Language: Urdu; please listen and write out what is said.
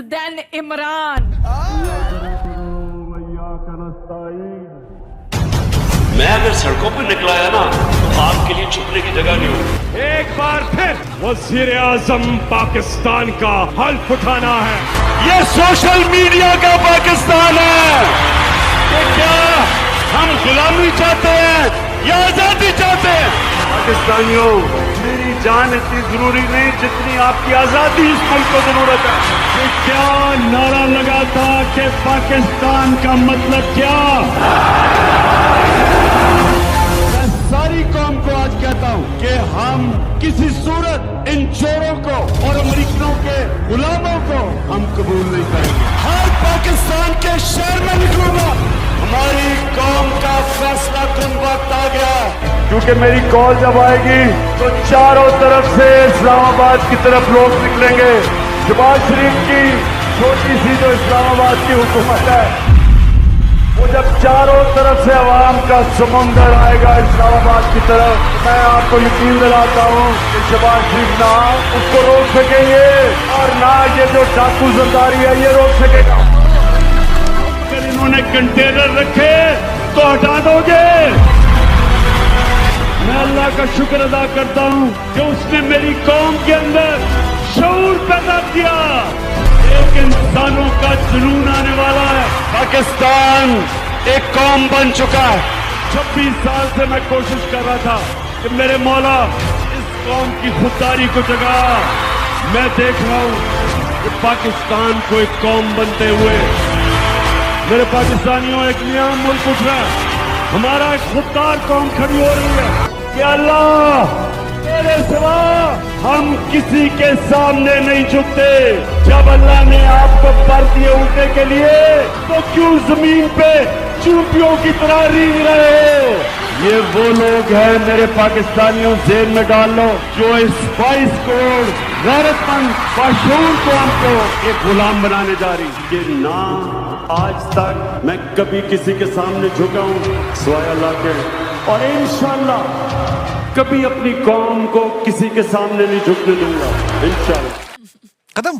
than Imran. میں اگر سڑکوں پہ نکلا ہے نا تو آپ کے لیے چھپنے کی جگہ نہیں ہوگی. ایک بار پھر وزیر اعظم پاکستان کا حلف اٹھانا ہے. یہ سوشل میڈیا کا پاکستان ہے. کہ کیا ہم غلامی چاہتے ہیں یا آزادی چاہتے ہیں؟ پاکستانیوں، میری جان اتنی ضروری نہیں جتنی آپ کی آزادی اس ملک کو ضرورت ہے. کہ کیا نعرہ لگا تھا کہ پاکستان کا مطلب کیا؟ میں ساری قوم کو آج کہتا ہوں کہ ہم کسی صورت ان چوروں کو اور امریکنوں کے غلاموں کو ہم قبول نہیں کریں گے. ہر پاکستان کے شہر میں نکلوں گا. ہماری قوم کا فیصلہ کن وقت آ گیا. کیونکہ میری کال جب آئے گی تو چاروں طرف سے اسلام آباد کی طرف لوگ نکلیں گے. شہباز شریف کی چھوٹی سی جو اسلام آباد کی حکومت ہے، وہ جب چاروں طرف سے عوام کا سمندر آئے گا اسلام آباد کی طرف، میں آپ کو یقین دلاتا ہوں کہ شہباز شریف نہ اس کو روک سکیں گے اور نہ یہ جو ڈاکو زرداری ہے یہ روک سکے گا. اگر انہوں نے کنٹینر رکھے تو ہٹا دو گے. میں اللہ کا شکر ادا کرتا ہوں کہ اس نے میری قوم کے اندر شعور پیدا کیا. ایک انسانوں کا جنون آنے والا ہے. پاکستان ایک قوم بن چکا ہے. 26 سال سے میں کوشش کر رہا تھا کہ میرے مولا اس قوم کی خودداری کو جگا. میں دیکھ رہا ہوں کہ پاکستان کو ایک قوم بنتے ہوئے میرے پاکستانیوں ایک نیا ملک اٹھ رہا ہے. ہمارا ایک خوددار قوم کھڑی ہو رہی ہے کہ اللہ تیرے سوا ہم کسی کے سامنے نہیں جھکتے. جب اللہ نے آپ کو پر دیے اٹھنے کے لیے تو کیوں زمین پہ چونٹیوں کی طرح رینگ رہے ہو؟ یہ وہ لوگ ہیں میرے پاکستانیوں، ذہن میں ڈال لو، جو اس 22 کروڑ غیرت مند باشعور قوم کو ایک غلام بنانے جا رہی. یہ نہ آج تک میں کبھی کسی کے سامنے جھکا ہوں سوائے اللہ کے، اور انشاءاللہ کبھی اپنی قوم کو کسی کے سامنے نہیں جھکنے دوں گا انشاءاللہ. ختم.